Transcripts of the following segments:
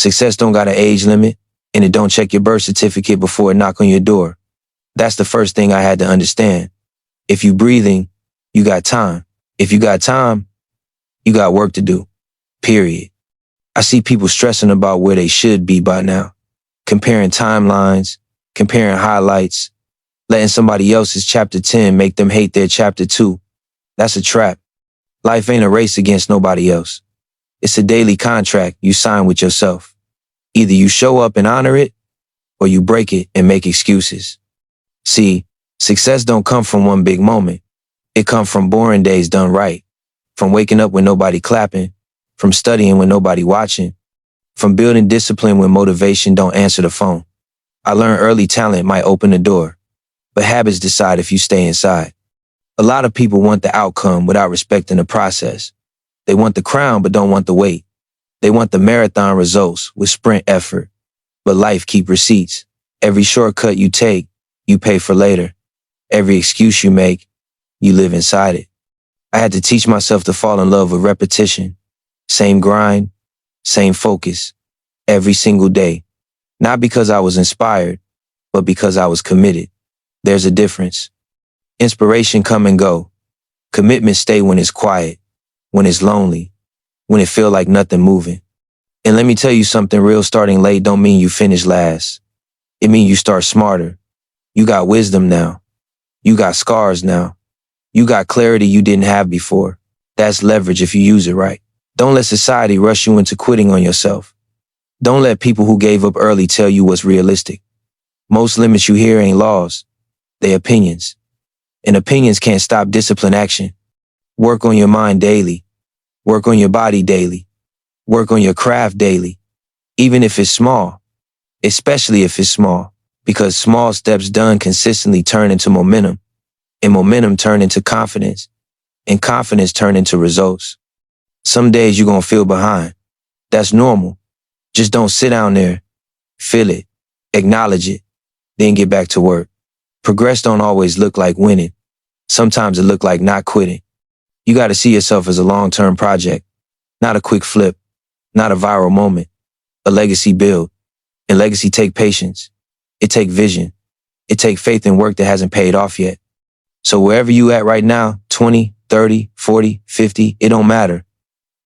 Success don't got an age limit, and it don't check your birth certificate before it knock on your door. That's the first thing I had to understand. If you breathing, you got time. If you got time, you got work to do. Period. I see people stressing about where they should be by now, comparing timelines, comparing highlights, letting somebody else's chapter 10 make them hate their chapter 2. That's a trap. Life ain't a race against nobody else. It's a daily contract you sign with yourself. Either you show up and honor it, or you break it and make excuses. See, success don't come from one big moment. It come from boring days done right. From waking up when nobody clapping, from studying when nobody watching, from building discipline when motivation don't answer the phone. I learned early talent might open the door, but habits decide if you stay inside. A lot of people want the outcome without respecting the process. They want the crown but don't want the wait. They want the marathon results with sprint effort. But life keep receipts. Every shortcut you take, you pay for later. Every excuse you make, you live inside it. I had to teach myself to fall in love with repetition. Same grind, same focus, every single day. Not because I was inspired, but because I was committed. There's a difference. Inspiration come and go. Commitment stay when it's quiet, when it's lonely, when it feel like nothing moving. And let me tell you something real, starting late don't mean you finish last. It mean you start smarter. You got wisdom now. You got scars now. You got clarity you didn't have before. That's leverage if you use it right. Don't let society rush you into quitting on yourself. Don't let people who gave up early tell you what's realistic. Most limits you hear ain't laws. They opinions. And opinions can't stop discipline action. Work on your mind daily. Work on your body daily. Work on your craft daily. Even if it's small. Especially if it's small. Because small steps done consistently turn into momentum. And momentum turn into confidence. And confidence turn into results. Some days you're gonna feel behind. That's normal. Just don't sit down there. Feel it. Acknowledge it. Then get back to work. Progress don't always look like winning. Sometimes it look like not quitting. You gotta see yourself as a long-term project. Not a quick flip. Not a viral moment. A legacy build. And legacy take patience. It take vision. It take faith in work that hasn't paid off yet. So wherever you at right now, 20, 30, 40, 50, it don't matter.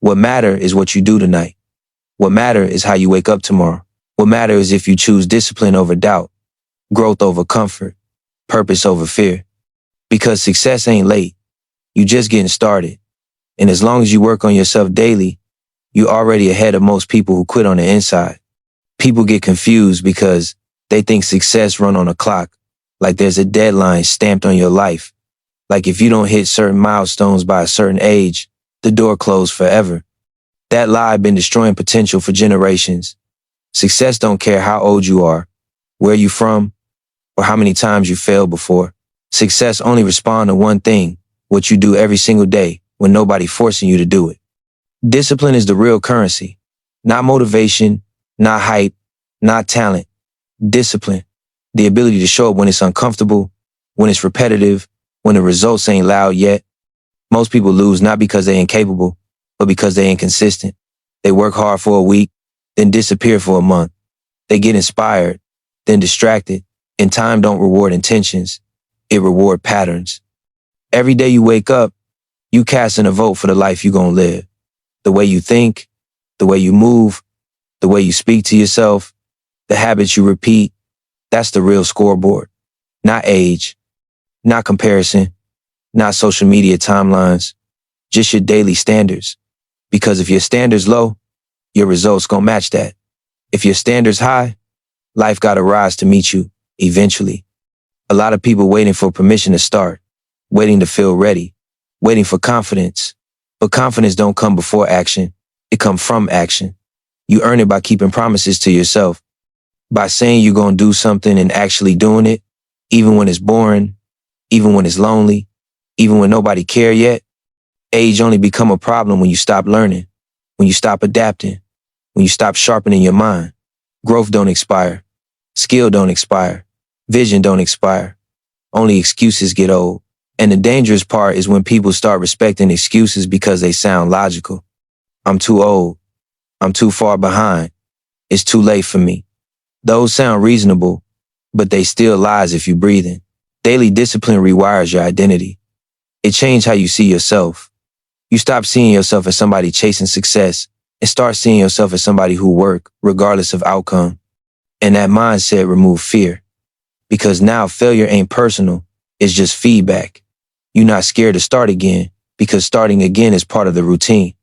What matter is what you do tonight. What matter is how you wake up tomorrow. What matter is if you choose discipline over doubt, growth over comfort, purpose over fear. Because success ain't late. You just getting started. And as long as you work on yourself daily, you already ahead of most people who quit on the inside. People get confused because they think success run on a clock, like there's a deadline stamped on your life. Like if you don't hit certain milestones by a certain age, the door closed forever. That lie been destroying potential for generations. Success don't care how old you are, where you from, or how many times you failed before. Success only respond to one thing, what you do every single day when nobody forcing you to do it. Discipline is the real currency. Not motivation, not hype, not talent. Discipline. The ability to show up when it's uncomfortable, when it's repetitive, when the results ain't loud yet. Most people lose not because they're incapable, but because they're inconsistent. They work hard for a week, then disappear for a month. They get inspired, then distracted, and time don't reward intentions. It reward patterns. Every day you wake up, you casting a vote for the life you gonna live. The way you think, the way you move, the way you speak to yourself, the habits you repeat, that's the real scoreboard. Not age, not comparison, not social media timelines, just your daily standards. Because if your standards low, your results gonna match that. If your standards high, life gotta rise to meet you, eventually. A lot of people waiting for permission to start, waiting to feel ready, waiting for confidence. But confidence don't come before action. It come from action. You earn it by keeping promises to yourself. By saying you're gonna do something and actually doing it, even when it's boring, even when it's lonely, even when nobody care yet. Age only become a problem when you stop learning, when you stop adapting, when you stop sharpening your mind. Growth don't expire. Skill don't expire. Vision don't expire. Only excuses get old. And the dangerous part is when people start respecting excuses because they sound logical. I'm too old. I'm too far behind. It's too late for me. Those sound reasonable, but they still lies if you breathing. Daily discipline rewires your identity. It changes how you see yourself. You stop seeing yourself as somebody chasing success and start seeing yourself as somebody who work regardless of outcome. And that mindset removes fear. Because now failure ain't personal, it's just feedback. You're not scared to start again because starting again is part of the routine.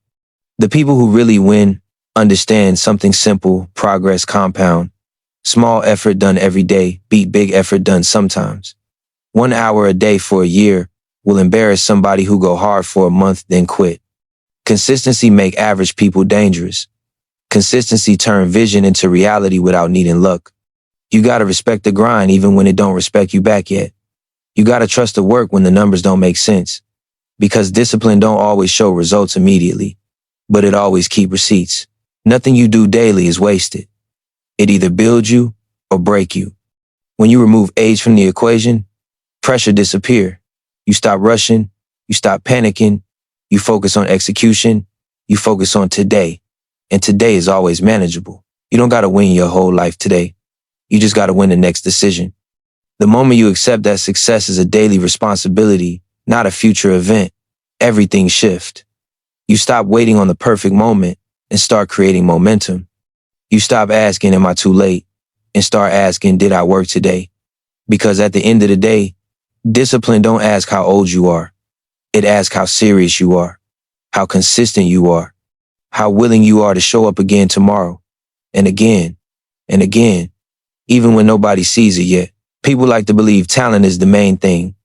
The people who really win understand something simple: progress compound. Small effort done every day beat big effort done sometimes. 1 hour a day for a year will embarrass somebody who go hard for a month then quit. Consistency make average people dangerous. Consistency turn vision into reality without needing luck. You gotta respect the grind even when it don't respect you back yet. You gotta trust the work when the numbers don't make sense. Because discipline don't always show results immediately, but it always keep receipts. Nothing you do daily is wasted. It either builds you or break you. When you remove age from the equation, pressure disappear. You stop rushing, you stop panicking, you focus on execution, you focus on today. And today is always manageable. You don't gotta win your whole life today. You just gotta win the next decision. The moment you accept that success is a daily responsibility, not a future event, everything shifts. You stop waiting on the perfect moment and start creating momentum. You stop asking, am I too late? And start asking, did I work today? Because at the end of the day, discipline don't ask how old you are. It asks how serious you are, how consistent you are, how willing you are to show up again tomorrow, and again, and again, even when nobody sees it yet. People like to believe talent is the main thing.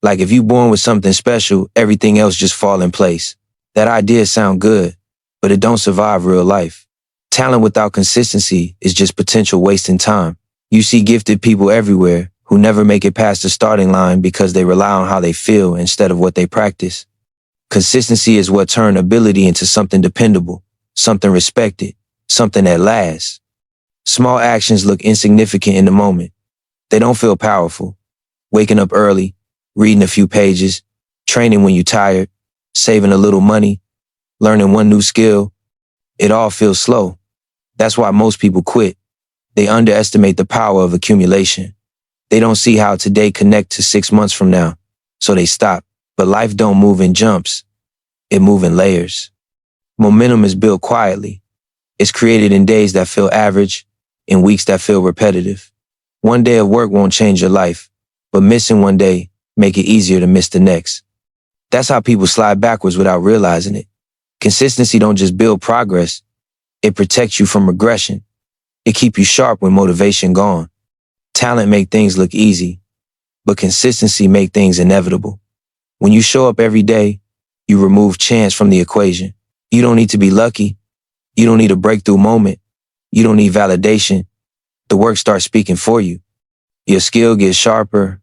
Like if you're born with something special, everything else just fall in place. That idea sound good, but it don't survive real life. Talent without consistency is just potential wasting time. You see gifted people everywhere who never make it past the starting line because they rely on how they feel instead of what they practice. Consistency is what turns ability into something dependable, something respected, something that lasts. Small actions look insignificant in the moment. They don't feel powerful. Waking up early, reading a few pages, training when you're tired, saving a little money, learning one new skill. It all feels slow. That's why most people quit. They underestimate the power of accumulation. They don't see how today connect to 6 months from now, so they stop. But life don't move in jumps. It moves in layers. Momentum is built quietly. It's created in days that feel average, in weeks that feel repetitive. One day of work won't change your life, but missing one day make it easier to miss the next. That's how people slide backwards without realizing it. Consistency don't just build progress. It protects you from regression. It keeps you sharp when motivation gone. Talent make things look easy, but consistency make things inevitable. When you show up every day, you remove chance from the equation. You don't need to be lucky. You don't need a breakthrough moment. You don't need validation. The work starts speaking for you. Your skill gets sharper.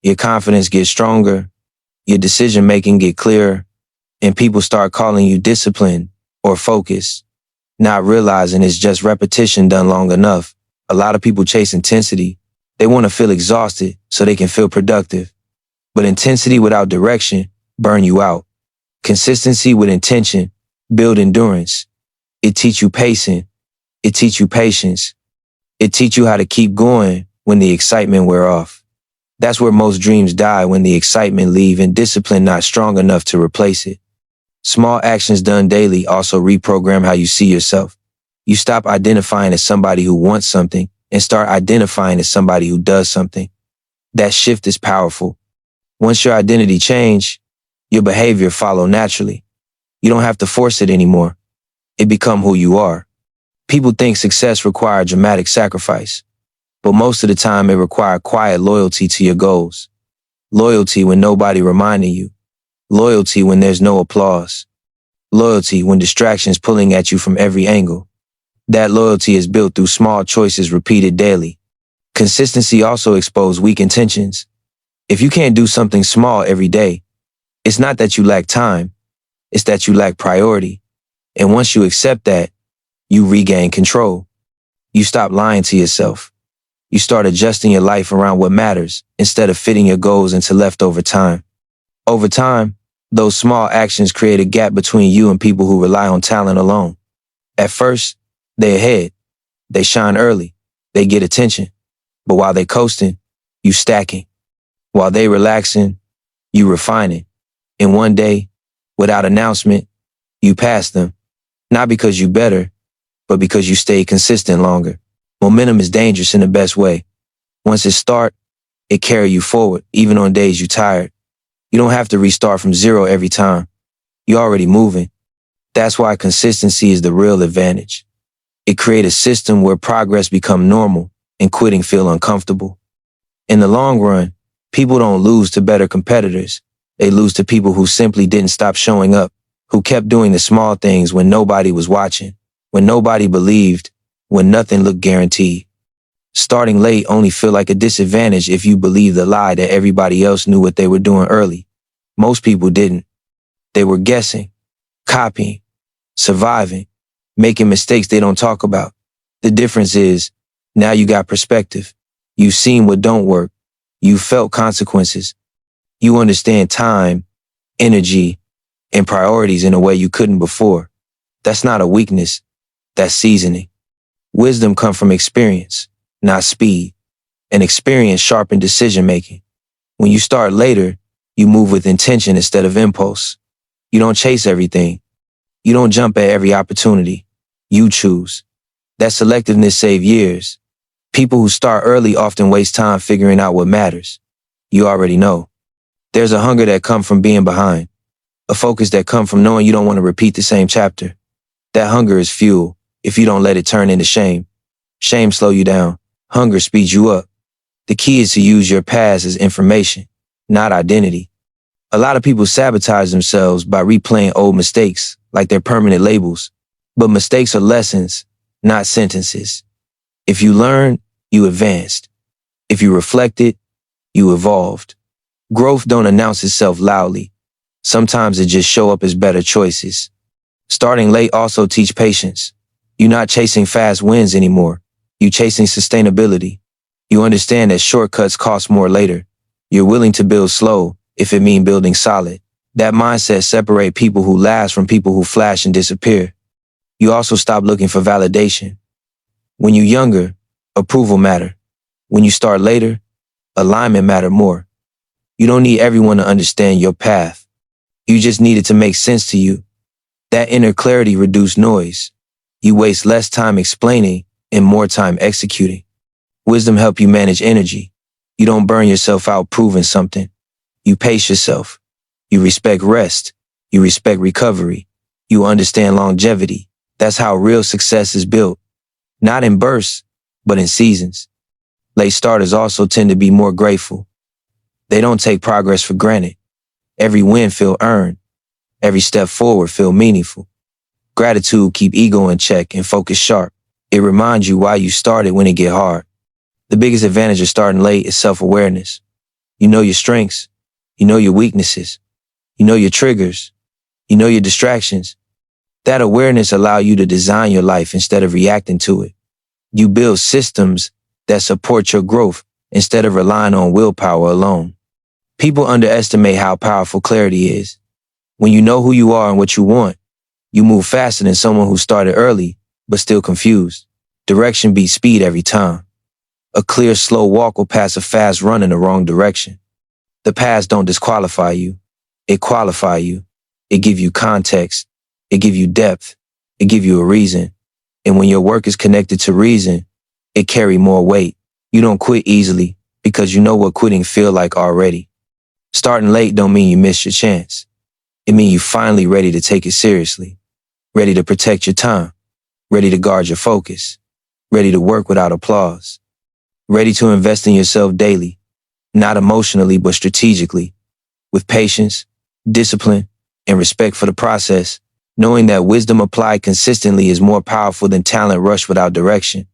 Your confidence gets stronger. Your decision-making get clearer. And people start calling you disciplined or focused, not realizing it's just repetition done long enough. A lot of people chase intensity. They want to feel exhausted so they can feel productive. But intensity without direction burn you out. Consistency with intention build endurance. It teach you pacing. It teach you patience. It teach you how to keep going when the excitement wear off. That's where most dreams die, when the excitement leave and discipline not strong enough to replace it. Small actions done daily also reprogram how you see yourself. You stop identifying as somebody who wants something and start identifying as somebody who does something. That shift is powerful. Once your identity change, your behavior follow naturally. You don't have to force it anymore. It become who you are. People think success requires dramatic sacrifice, but most of the time it requires quiet loyalty to your goals. Loyalty when nobody reminding you. Loyalty when there's no applause. Loyalty when distractions pulling at you from every angle. That loyalty is built through small choices repeated daily. Consistency also exposes weak intentions. If you can't do something small every day, it's not that you lack time, it's that you lack priority. And once you accept that, you regain control. You stop lying to yourself. You start adjusting your life around what matters instead of fitting your goals into leftover time. Over time, those small actions create a gap between you and people who rely on talent alone. At first, they're ahead. They shine early. They get attention. But while they coasting, you stacking. While they relaxing, you refining. And one day, without announcement, you pass them. Not because you better, but because you stayed consistent longer. Momentum is dangerous in the best way. Once it start, it carry you forward, even on days you tired. You don't have to restart from zero every time. You're already moving. That's why consistency is the real advantage. It creates a system where progress become normal and quitting feel uncomfortable. In the long run, people don't lose to better competitors. They lose to people who simply didn't stop showing up, who kept doing the small things when nobody was watching, when nobody believed, when nothing looked guaranteed. Starting late only feel like a disadvantage if you believe the lie that everybody else knew what they were doing early. Most people didn't. They were guessing, copying, surviving, making mistakes they don't talk about. The difference is, now you got perspective. You've seen what don't work. You felt consequences. You understand time, energy, and priorities in a way you couldn't before. That's not a weakness. That's seasoning. Wisdom comes from experience, not speed. And experience sharpens decision-making. When you start later, you move with intention instead of impulse. You don't chase everything. You don't jump at every opportunity. You choose. That selectiveness saves years. People who start early often waste time figuring out what matters. You already know. There's a hunger that comes from being behind. A focus that comes from knowing you don't want to repeat the same chapter. That hunger is fuel if you don't let it turn into shame. Shame slows you down. Hunger speeds you up. The key is to use your past as information, not identity. A lot of people sabotage themselves by replaying old mistakes like they're permanent labels. But mistakes are lessons, not sentences. If you learn, you advanced. If you reflected, you evolved. Growth don't announce itself loudly. Sometimes it just show up as better choices. Starting late also teach patience. You're not chasing fast wins anymore. You're chasing sustainability. You understand that shortcuts cost more later. You're willing to build slow if it means building solid. That mindset separates people who last from people who flash and disappear. You also stop looking for validation. When you're younger, approval matter. When you start later, alignment matter more. You don't need everyone to understand your path. You just need it to make sense to you. That inner clarity reduces noise. You waste less time explaining and more time executing. Wisdom helps you manage energy. You don't burn yourself out proving something. You pace yourself. You respect rest. You respect recovery. You understand longevity. That's how real success is built. Not in bursts, but in seasons. Late starters also tend to be more grateful. They don't take progress for granted. Every win feel earned. Every step forward feel meaningful. Gratitude keep ego in check and focus sharp. It reminds you why you started when it get hard. The biggest advantage of starting late is self-awareness. You know your strengths. You know your weaknesses. You know your triggers. You know your distractions. That awareness allows you to design your life instead of reacting to it. You build systems that support your growth instead of relying on willpower alone. People underestimate how powerful clarity is. When you know who you are and what you want, you move faster than someone who started early, but still confused. Direction beats speed every time. A clear, slow walk will pass a fast run in the wrong direction. The past don't disqualify you. It qualify you. It give you context. It give you depth. It give you a reason. And when your work is connected to reason, it carry more weight. You don't quit easily because you know what quitting feel like already. Starting late don't mean you missed your chance. It means you finally ready to take it seriously. Ready to protect your time. Ready to guard your focus. Ready to work without applause. Ready to invest in yourself daily. Not emotionally, but strategically. With patience, discipline, and respect for the process. Knowing that wisdom applied consistently is more powerful than talent rushed without direction.